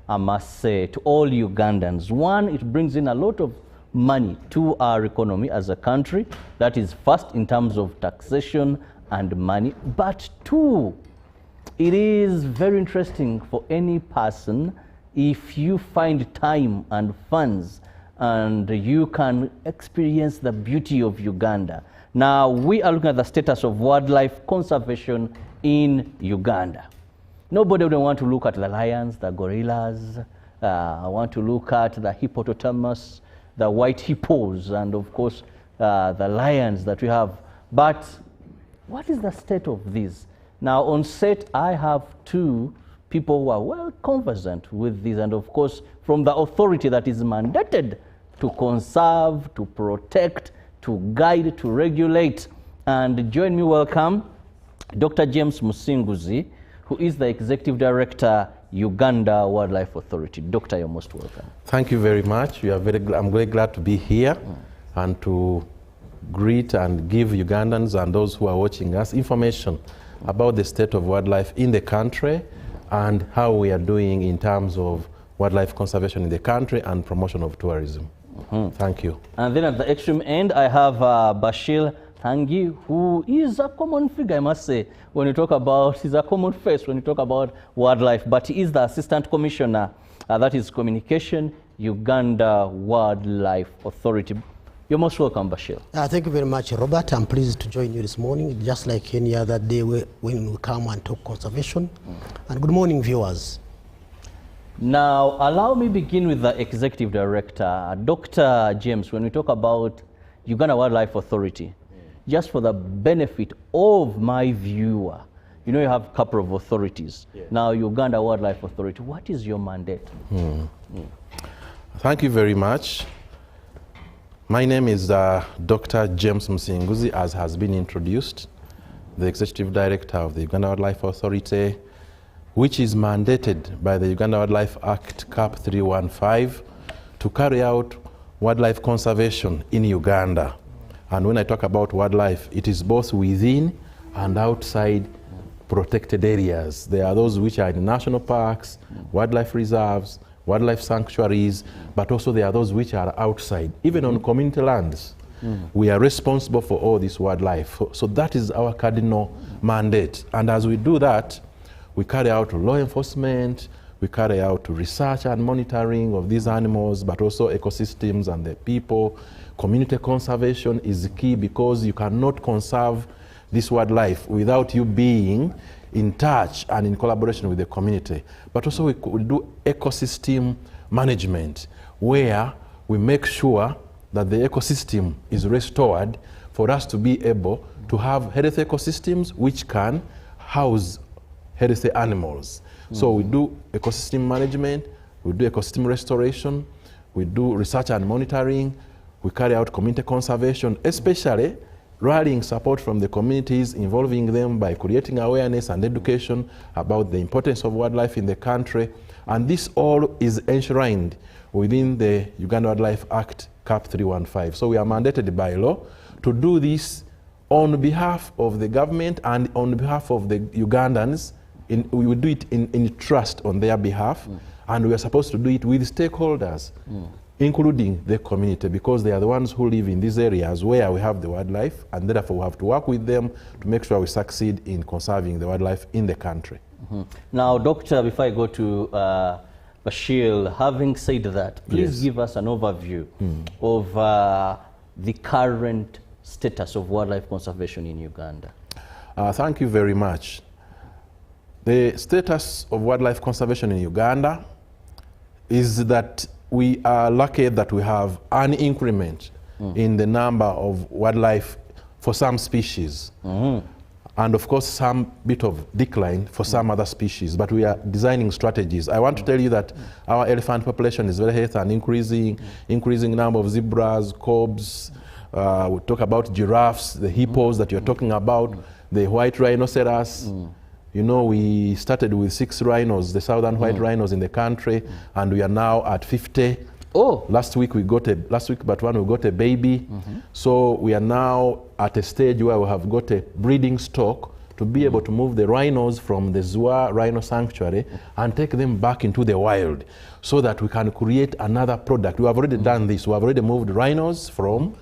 I must say, to all Ugandans. One, it brings in a lot of money to our economy as a country. That is first in terms of taxation and money. But two, it is very interesting for any person if you find time and funds and you can experience the beauty of Uganda. Now, we are looking at the status of wildlife conservation in Uganda. Nobody would want to look at the lions, the gorillas, want to look at the hippopotamus, the white hippos, and of course, the lions that we have. But what is the state of these? Now, on set, I have two people who are well conversant with this, and of course, from the authority that is mandated to conserve, to protect, to guide, to regulate. And join me, welcome, Dr. James Musinguzi, who is the Executive Director, Uganda Wildlife Authority. Doctor, you're most welcome. Thank you very much. I'm very glad to be here and to greet and give Ugandans and those who are watching us information about the state of wildlife in the country and how we are doing in terms of wildlife conservation in the country and promotion of tourism. Thank you. And then at the extreme end, I have Bashir Hangi, who is a common figure, I must say, when you talk about, he's a common face when you talk about wildlife, but he is the Assistant Commissioner, that is Communication, Uganda Wildlife Authority. You're most welcome, Bashir. Thank you very much, Robert. I'm pleased to join you this morning, just like any other day when we come and talk conservation. And good morning, viewers. Now, allow me begin with the Executive Director, Dr. James, when we talk about Uganda Wildlife Authority, just for the benefit of my viewer, you know you have a couple of authorities. Now, Uganda Wildlife Authority, what is your mandate? Thank you very much. My name is Dr. James Musinguzi, as has been introduced, the Executive Director of the Uganda Wildlife Authority, which is mandated by the Uganda Wildlife Act Cap 315 to carry out wildlife conservation in Uganda. And when I talk about wildlife, it is both within and outside protected areas. There are those which are in national parks, wildlife reserves, wildlife sanctuaries, but also there are those which are outside, even on community lands. We are responsible for all this wildlife. So that is our cardinal mandate. And as we do that, we carry out law enforcement, we carry out research and monitoring of these animals, but also ecosystems and the people. Community conservation is key because you cannot conserve this wildlife without you being in touch and in collaboration with the community. But also we do ecosystem management, where we make sure that the ecosystem is restored for us to be able to have healthy ecosystems which can house healthy animals. So we do ecosystem management, we do ecosystem restoration, we do research and monitoring, we carry out community conservation, especially rallying support from the communities, involving them by creating awareness and education about the importance of wildlife in the country. And this all is enshrined within the Uganda Wildlife Act Cap 315. So we are mandated by law to do this on behalf of the government and on behalf of the Ugandans. We will do it in trust on their behalf, and we are supposed to do it with stakeholders, including the community, because they are the ones who live in these areas where we have the wildlife, and therefore we have to work with them to make sure we succeed in conserving the wildlife in the country. Now, Doctor, before I go to Bashir, having said that, please give us an overview of the current status of wildlife conservation in Uganda. Thank you very much. The status of wildlife conservation in Uganda is that we are lucky that we have an increment in the number of wildlife for some species. And of course, some bit of decline for some other species, but we are designing strategies. I want to tell you that our elephant population is very healthy and increasing number of zebras, cobs. We talk about giraffes, the hippos that you're talking about, the white rhinoceros. You know, we started with 6 rhinos, the southern white rhinos in the country, and we are now at 50. Oh, last week we got a baby. So we are now at a stage where we have got a breeding stock to be able to move the rhinos from the Zua Rhino Sanctuary and take them back into the wild so that we can create another product. We have already done this. We have already moved rhinos from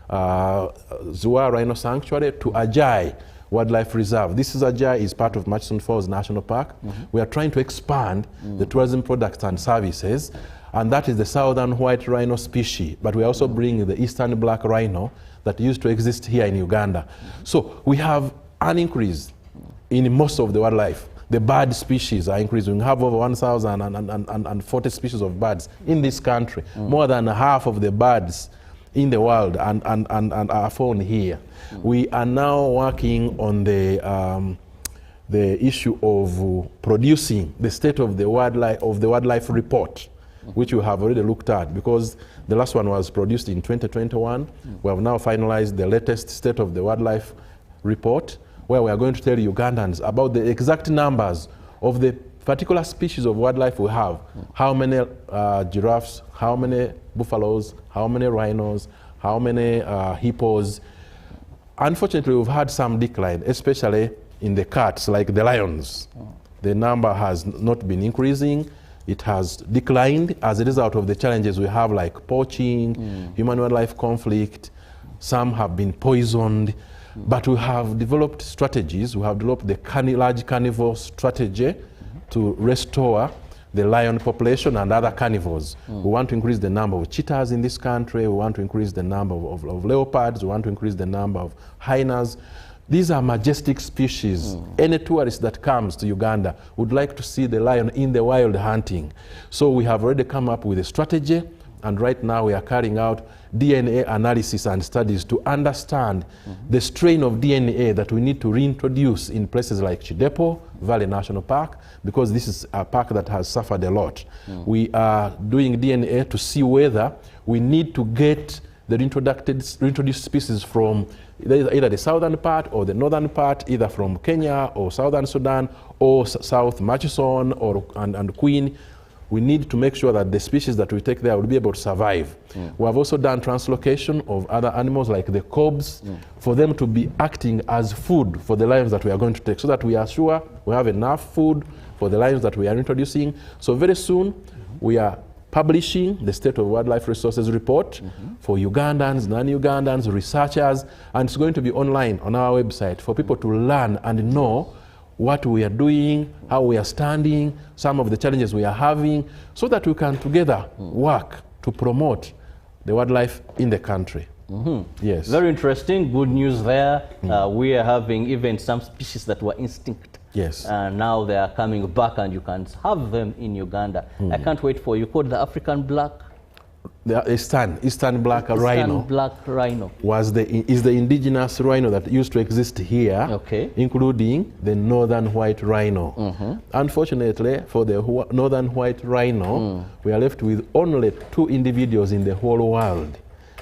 Zua Rhino Sanctuary to Ajai Wildlife Reserve. This is Ajai is part of Murchison Falls National Park. We are trying to expand the tourism products and services, and that is the southern white rhino species. But we are also bringing the eastern black rhino that used to exist here in Uganda. So we have an increase in most of the wildlife. The bird species are increasing. We have over 1,040 species of birds in this country. More than half of the birds in the world and are found here. We are now working on the issue of producing the state of the wildlife report, which we have already looked at, because the last one was produced in 2021. We have now finalized the latest state of the wildlife report, where we are going to tell Ugandans about the exact numbers of the particular species of wildlife we have. How many giraffes, how many buffaloes, how many rhinos, how many hippos. Unfortunately, we've had some decline, especially in the cats, like the lions. The number has not been increasing. It has declined as a result of the challenges we have, like poaching, human-wildlife conflict. Some have been poisoned. But we have developed strategies. We have developed the large carnivore strategy to restore the lion population and other carnivores. We want to increase the number of cheetahs in this country. We want to increase the number of leopards. We want to increase the number of hyenas. These are majestic species. Any tourist that comes to Uganda would like to see the lion in the wild hunting. So we have already come up with a strategy, and right now we are carrying out DNA analysis and studies to understand the strain of DNA that we need to reintroduce in places like Chidepo Valley National Park, because this is a park that has suffered a lot. We are doing DNA to see whether we need to get the reintroduced species from either the southern part or the northern part, either from Kenya or southern Sudan or South Murchison and Queen. We need to make sure that the species that we take there will be able to survive. We have also done translocation of other animals like the cobs for them to be acting as food for the lions that we are going to take, so that we are sure we have enough food for the lions that we are introducing. So very soon we are publishing the State of Wildlife Resources report for Ugandans, non-Ugandans, researchers, and it's going to be online on our website for people to learn and know what we are doing, how we are standing, some of the challenges we are having, so that we can together work to promote the wildlife in the country. Yes. Very interesting. Good news there. We are having even some species that were extinct. Yes. Now they are coming back, and you can have them in Uganda. I can't wait for you. Called the African black. The Eastern black rhino. Black rhino is the indigenous rhino that used to exist here, including the northern white rhino. Unfortunately, for the northern white rhino, we are left with only 2 individuals in the whole world.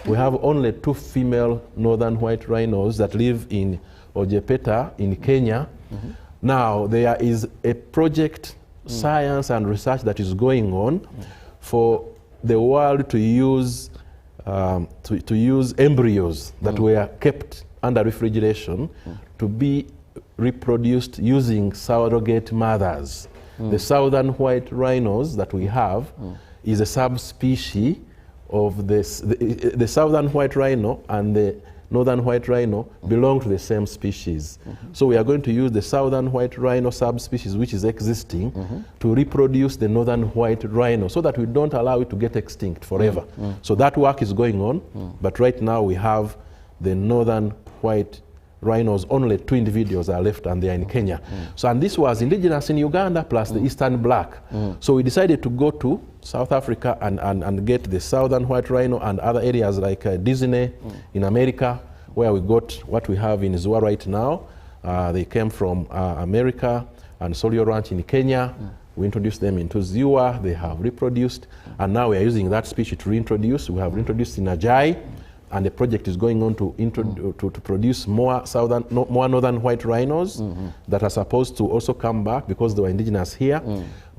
We have only 2 female northern white rhinos that live in Ojepeta in Kenya. Now, there is a project, science and research that is going on for the world to use embryos that were kept under refrigeration to be reproduced using surrogate mothers. The southern white rhinos that we have is a subspecies of this. The southern white rhino and the northern white rhino belong to the same species. So we are going to use the southern white rhino subspecies, which is existing, to reproduce the northern white rhino, so that we don't allow it to get extinct forever. So that work is going on, but right now we have the northern white rhinos. Only 2 individuals are left, and they are in Kenya. So, and this was indigenous in Uganda, plus the eastern black. So we decided to go to South Africa and get the southern white rhino and other areas like Disney in America, where we got what we have in Zua right now. They came from America and Solio Ranch in Kenya. We introduced them into Zua. They have reproduced, and now we are using that species to reintroduce. We have reintroduced in Ajai, and the project is going on to produce more northern white rhinos that are supposed to also come back because they were indigenous here.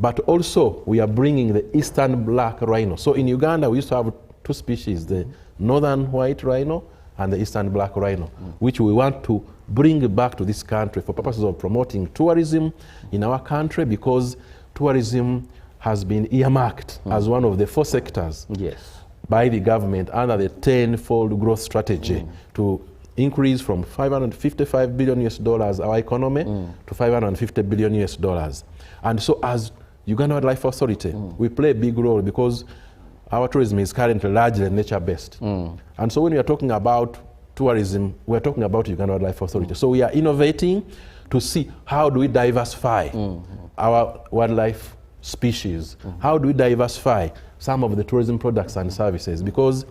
But also we are bringing the eastern black rhino. So in Uganda we used to have 2 species, the northern white rhino and the eastern black rhino, which we want to bring back to this country for purposes of promoting tourism in our country, because tourism has been earmarked as one of the 4 sectors by the government under the 10-fold growth strategy to increase from $555 billion our economy to $550 billion. And so as Uganda Wildlife Authority, we play a big role because our tourism is currently largely nature-based. And so when we are talking about tourism, we're talking about Uganda Wildlife Authority. So we are innovating to see how do we diversify our wildlife species, how do we diversify some of the tourism products and services, because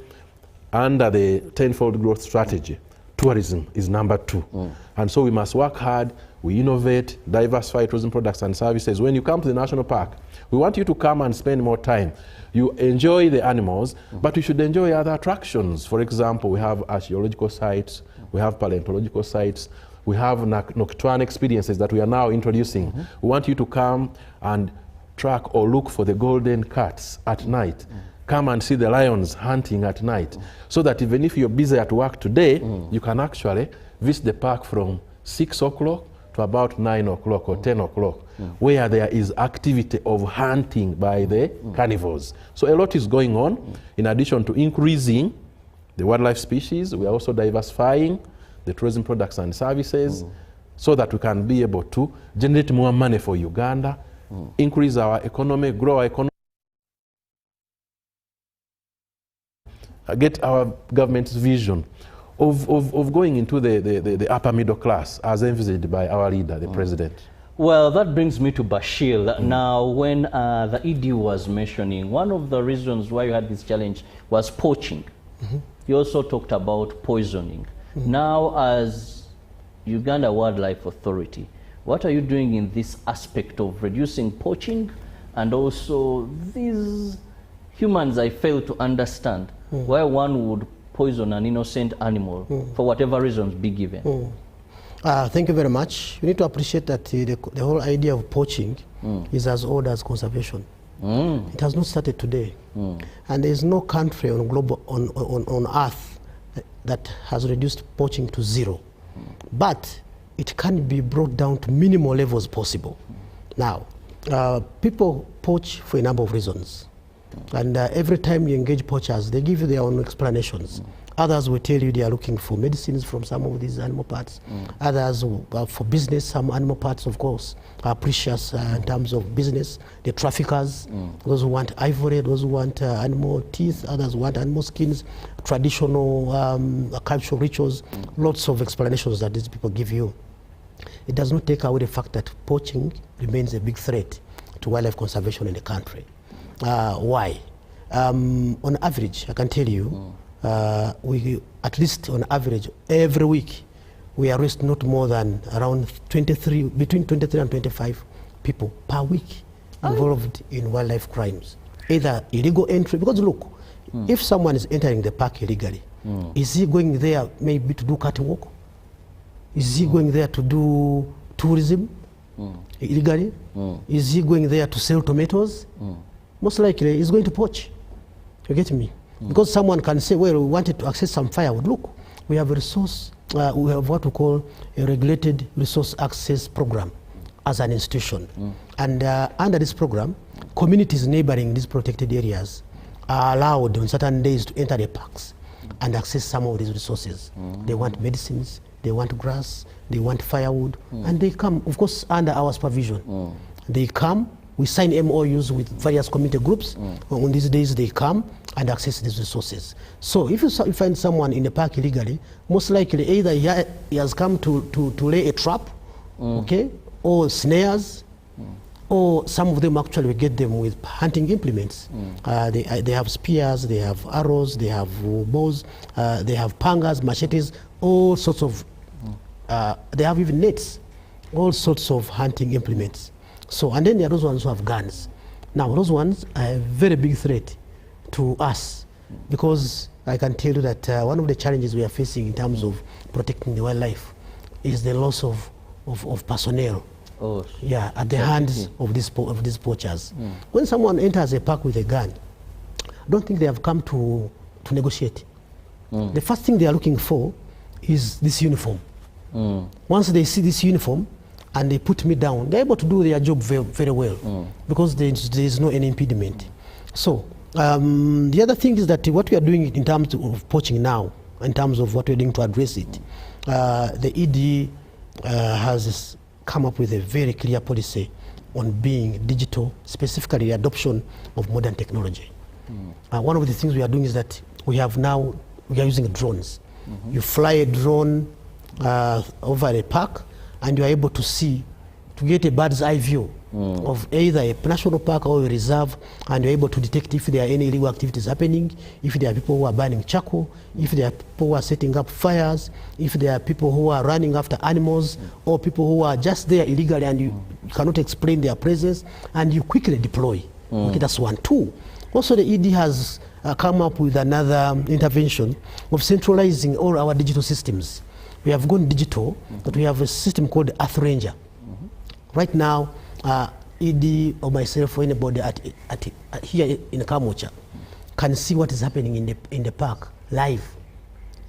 under the 10-fold growth strategy, tourism is number 2. And so we must work hard, we innovate, diversify tourism products and services. When you come to the national park, we want you to come and spend more time. You enjoy the animals, but you should enjoy other attractions. For example, we have archaeological sites, we have paleontological sites, we have nocturnal experiences that we are now introducing. We want you to come and track or look for the golden cats at night. Come and see the lions hunting at night, so that even if you're busy at work today, you can actually visit the park from 6 o'clock to about 9 o'clock or 10 o'clock, where there is activity of hunting by the carnivores. So a lot is going on. In addition to increasing the wildlife species, we are also diversifying the tourism products and services so that we can be able to generate more money for Uganda, increase our economy, grow our economy, get our government's vision of going into the upper middle class as envisaged by our leader, the president. Well, that brings me to Bashir. Now, when the ED was mentioning, one of the reasons why you had this challenge was poaching. He also talked about poisoning. Now, as Uganda Wildlife Authority, what are you doing in this aspect of reducing poaching, and also these humans I fail to understand why one would poison an innocent animal for whatever reasons be given? Thank you very much. You need to appreciate that the whole idea of poaching is as old as conservation. It has not started today. And there is no country on earth that has reduced poaching to 0. But it can be brought down to minimal levels possible. Now, people poach for a number of reasons. And every time you engage poachers, they give you their own explanations. Others will tell you they are looking for medicines from some of these animal parts. Others for business. Some animal parts, of course, are precious in terms of business. The traffickers, those who want ivory, those who want animal teeth, others want animal skins, traditional cultural rituals, lots of explanations that these people give you. It does not take away the fact that poaching remains a big threat to wildlife conservation in the country. Why? On average, I can tell you, we, at least on average, every week, we arrest not more than around between 23 and 25 people per week involved in wildlife crimes. Either illegal entry, because look, if someone is entering the park illegally, is he going there maybe to do catwalk? Is he going there to do tourism illegally? Is he going there to sell tomatoes? Most likely he's going to poach. You get me? Because someone can say, well, we wanted to access some firewood. Look, we have a resource, we have what we call a regulated resource access program as an institution. And under this program, communities neighboring these protected areas are allowed on certain days to enter the parks and access some of these resources. They want medicines, they want grass, they want firewood, and they come, of course, under our supervision. They come, we sign MOUs with various community groups. On these days, they come and access these resources. So if you find someone in the park illegally, most likely either he has come to lay a trap, okay, or snares, or some of them actually we get them with hunting implements. They have spears, they have arrows, they have bows, they have pangas, machetes, all sorts of, they have even nets, all sorts of hunting implements. So, and then there are those ones who have guns. Now, those ones are a very big threat to us, because I can tell you that one of the challenges we are facing in terms of protecting the wildlife is the loss of personnel. Yeah, at the hands of these poachers. When someone enters a park with a gun, I don't think they have come to negotiate. The first thing they are looking for is this uniform. Once they see this uniform and they put me down, they're able to do their job very, very well because there is no any impediment. So the other thing is that what we are doing in terms of poaching now, in terms of what we're doing to address it, the ED has come up with a very clear policy on being digital, specifically the adoption of modern technology. One of the things we are doing is that we are using drones. You fly a drone over a park and you are able to see, to get a bird's eye view of either a national park or a reserve, and you're able to detect if there are any illegal activities happening, if there are people who are burning charcoal, if there are people who are setting up fires, if there are people who are running after animals, or people who are just there illegally and you cannot explain their presence, and you quickly deploy. Okay, that's one. Two, also the ED has come up with another intervention of centralizing all our digital systems. We have gone digital, but we have a system called Earth Ranger. Right now, ED or myself or anybody here in Kamocha can see what is happening in the park live,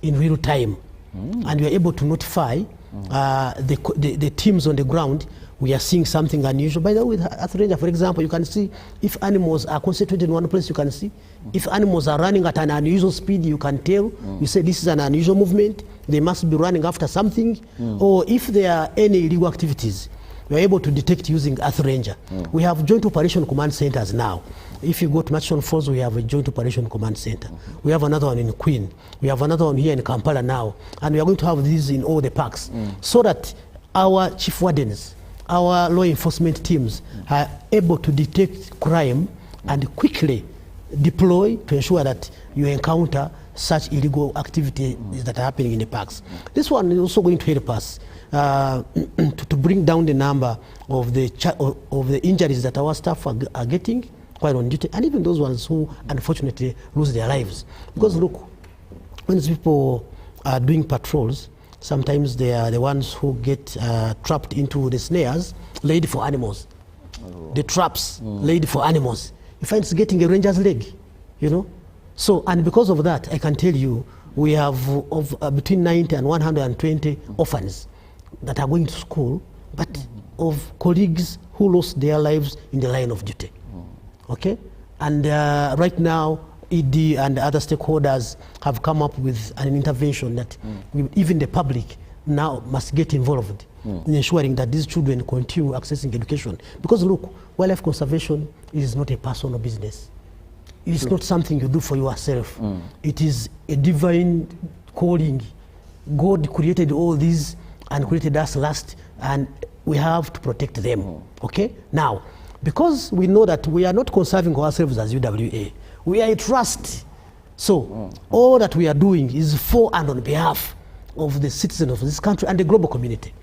in real time. And we are able to notify the teams on the ground. We are seeing something unusual. By the way, with Earth Ranger, for example, you can see if animals are concentrated in one place, you can see. If animals are running at an unusual speed, you can tell. You say this is an unusual movement. They must be running after something. Or if there are any illegal activities, we are able to detect using Earth Ranger. We have joint operation command centers now. If you go to Machon Falls, we have a joint operation command center. We have another one in Queen. We have another one here in Kampala now. And we are going to have these in all the parks so that our chief wardens, our law enforcement teams are able to detect crime and quickly deploy to ensure that you encounter such illegal activities that are happening in the parks. This one is also going to help us to bring down the number of the injuries that our staff are getting while on duty, and even those ones who unfortunately lose their lives. Because look, when these people are doing patrols, sometimes they are the ones who get trapped into the snares laid for animals. The traps laid for animals. You find it's getting a ranger's leg, you know. So, and because of that, I can tell you, we have between 90 and 120 orphans that are going to school, but of colleagues who lost their lives in the line of duty. Okay? And right now, ED and other stakeholders have come up with an intervention that even the public now must get involved in ensuring that these children continue accessing education. Because look, wildlife conservation is not a personal business. It is not something you do for yourself. It is a divine calling. God created all these and created us last, and we have to protect them. Okay? Now, because we know that we are not conserving ourselves as UWA, we are a trust. So all that we are doing is for and on behalf of the citizens of this country and the global community.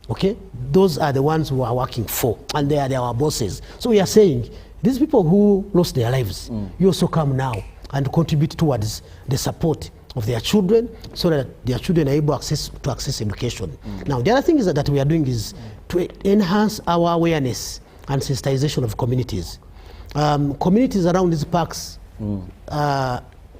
Okay? Those are the ones who are working for, and they are our bosses. So we are saying, these people who lost their lives, you also come now and contribute towards the support of their children so that their children are able to access education. Now, the other thing is that we are doing is to enhance our awareness and sensitization of communities. Communities around these parks,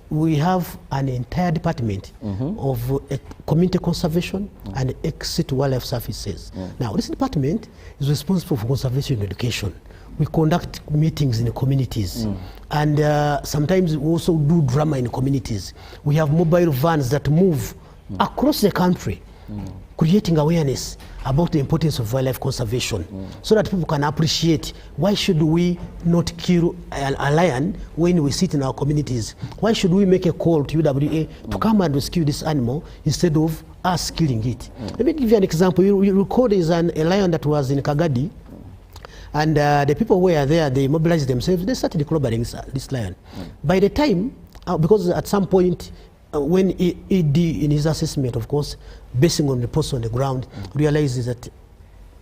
we have an entire department of community conservation and exit wildlife services. Now, this department is responsible for conservation and education. We conduct meetings in the communities, and sometimes we also do drama in the communities. We have mobile vans that move across the country, creating awareness about the importance of wildlife conservation, so that people can appreciate why should we not kill a lion when we sit in our communities. Why should we make a call to UWA to come and rescue this animal instead of us killing it? Let me give you an example. You recall there is a lion that was in Kagadi, and the people who were there, they mobilized themselves, they started clobbering this lion. By the time, because at some point, when ED in his assessment, of course, basing on reports on the ground, realizes that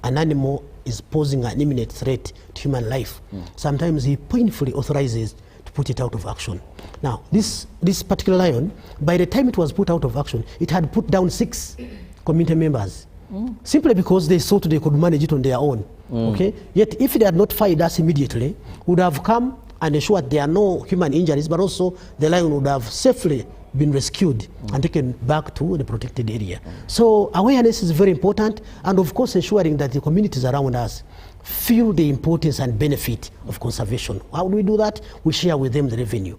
an animal is posing an imminent threat to human life, sometimes he painfully authorizes to put it out of action. Now, this particular lion, by the time it was put out of action, it had put down 6 community members, simply because they thought they could manage it on their own. Okay? Yet, if they had notified us immediately, would have come and ensured there are no human injuries, but also the lion would have safely been rescued and taken back to the protected area. So awareness is very important, and of course ensuring that the communities around us feel the importance and benefit of conservation. How do we do that? We share with them the revenue.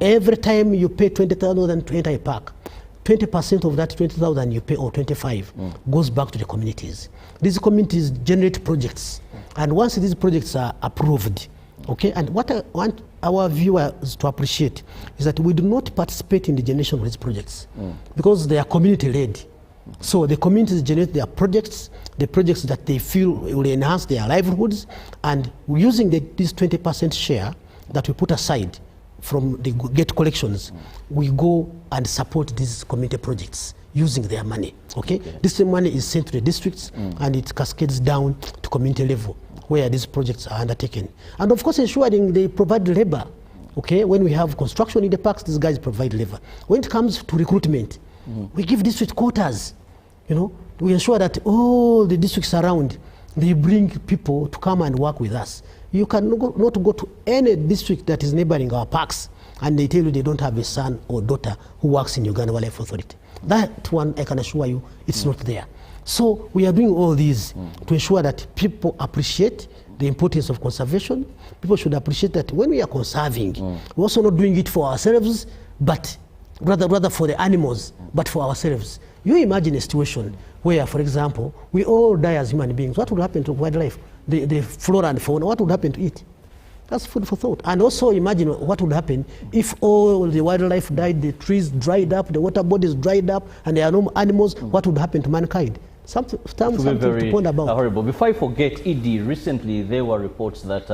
Every time you pay 20,000 to enter a park, 20% of that 20,000 you pay, or 25, goes back to the communities. These communities generate projects, and once these projects are approved, okay, and what I want our viewers to appreciate is that we do not participate in the generation of these projects because they are community-led. So the communities generate their projects, the projects that they feel will enhance their livelihoods, and using this 20% share that we put aside from the gate collections, we go and support these community projects using their money, okay? This money is sent to the districts and it cascades down to community level where these projects are undertaken. And of course ensuring they provide labor, okay? When we have construction in the parks, these guys provide labor. When it comes to recruitment, we give district quotas, you know? We ensure that all the districts around, they bring people to come and work with us. You can not go to any district that is neighboring our parks and they tell you they don't have a son or daughter who works in Uganda Wildlife Authority. That one, I can assure you, it's not there. So we are doing all these to ensure that people appreciate the importance of conservation. People should appreciate that when we are conserving, we're also not doing it for ourselves, but rather for the animals, but for ourselves. You imagine a situation where, for example, we all die as human beings. What would happen to wildlife? The flora and fauna, what would happen to it? That's food for thought. And also imagine what would happen if all the wildlife died, the trees dried up, the water bodies dried up, and there are no animals, what would happen to mankind? Something to ponder about. Horrible. Before I forget, Edie, recently there were reports that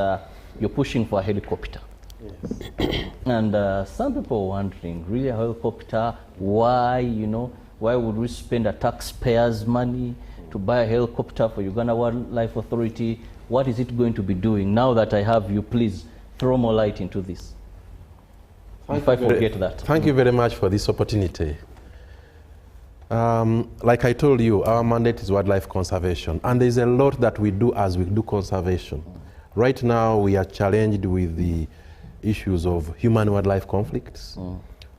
you're pushing for a helicopter. Yes. And some people are wondering, really a helicopter, why, you know, why would we spend a taxpayer's money to buy a helicopter for Uganda Wildlife Authority? What is it going to be doing? Now that I have you, please throw more light into this. If I forget that. Thank you very much for this opportunity. Like I told you, our mandate is wildlife conservation, and there's a lot that we do as we do conservation. Right now, we are challenged with the issues of human-wildlife conflicts.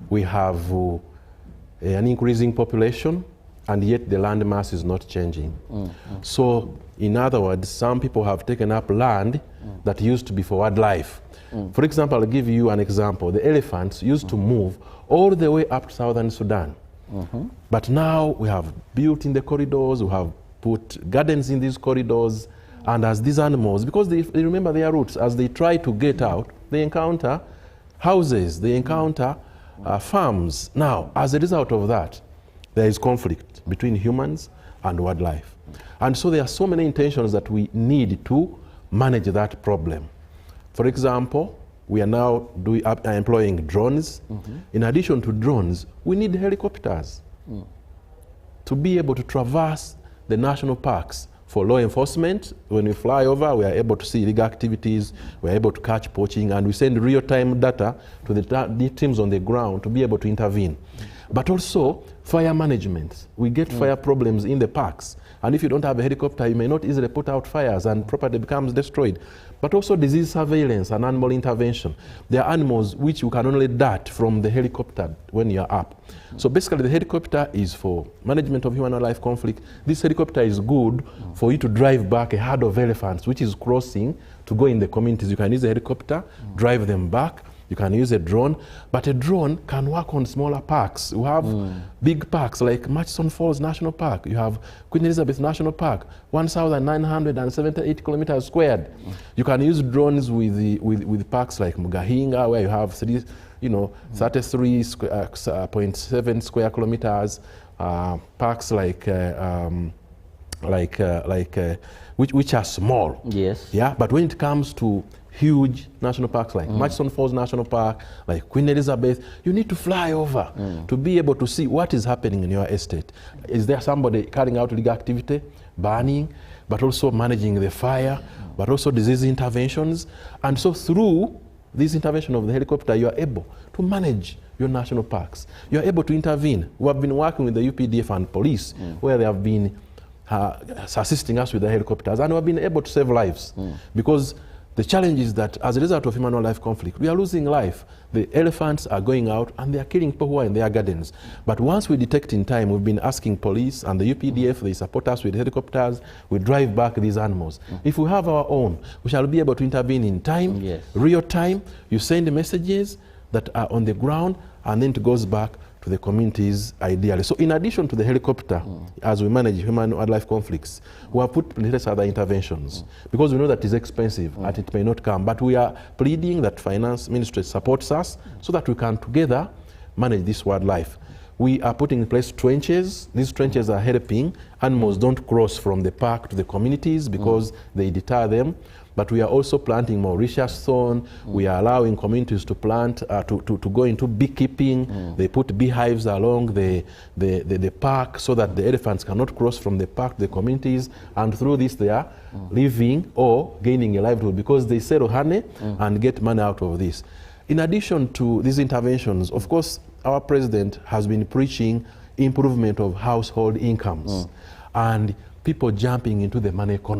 We have an increasing population, and yet the land mass is not changing. So, in other words, some people have taken up land that used to be for wildlife. For example, I'll give you an example. The elephants used to move all the way up to southern Sudan. But now we have built in the corridors, we have put gardens in these corridors, and as these animals, because they remember their roots, as they try to get out, they encounter houses, they encounter farms. Now, as a result of that, there is conflict between humans and wildlife. And so there are so many intentions that we need to manage that problem. For example, we are now employing drones. In addition to drones, we need helicopters to be able to traverse the national parks for law enforcement. When we fly over, we are able to see illegal activities, we are able to catch poaching, and we send real-time data to the teams on the ground to be able to intervene. But also fire management. We get fire problems in the parks, and if you don't have a helicopter, you may not easily put out fires and property becomes destroyed. But also disease surveillance and animal intervention. There are animals which you can only dart from the helicopter when you're up. So basically the helicopter is for management of human-wildlife conflict. This helicopter is good for you to drive back a herd of elephants which is crossing to go in the communities. You can use a helicopter, drive them back. You can use a drone, but a drone can work on smaller parks. You have big parks like Murchison Falls National Park. You have Queen Elizabeth National Park, 1,978 kilometers squared. You can use drones with parks like Mugahinga, where you have 33.7 square kilometers. Parks which are small. Yes. Yeah, but when it comes to huge national parks like Murchison Falls National Park, like Queen Elizabeth, you need to fly over to be able to see what is happening in your estate. Is there somebody carrying out illegal activity, burning, but also managing the fire, but also disease interventions? And so through this intervention of the helicopter, you are able to manage your national parks. You are able to intervene. We have been working with the UPDF and police, where they have been assisting us with the helicopters, and we have been able to save lives because The challenge is that as a result of human-wildlife conflict, we are losing life. The elephants are going out and they are killing people who are in their gardens. But once we detect in time, we've been asking police and the UPDF, they support us with helicopters, we drive back these animals. If we have our own, we shall be able to intervene in time, Yes. real time. You send messages that are on the ground and then it goes back to the communities ideally. So in addition to the helicopter, as we manage human-wildlife conflicts, we have put in place other interventions because we know that it's expensive and it may not come. But we are pleading that Finance Ministry supports us so that we can together manage this wildlife. We are putting in place trenches. These trenches are helping animals don't cross from the park to the communities because they deter them. But we are also planting Mauritius thorn. We are allowing communities to plant, to go into beekeeping. They put beehives along the park so that the elephants cannot cross from the park to the communities. And through this, they are living or gaining a livelihood because they sell honey and get money out of this. In addition to these interventions, of course, our president has been preaching improvement of household incomes and people jumping into the money economy.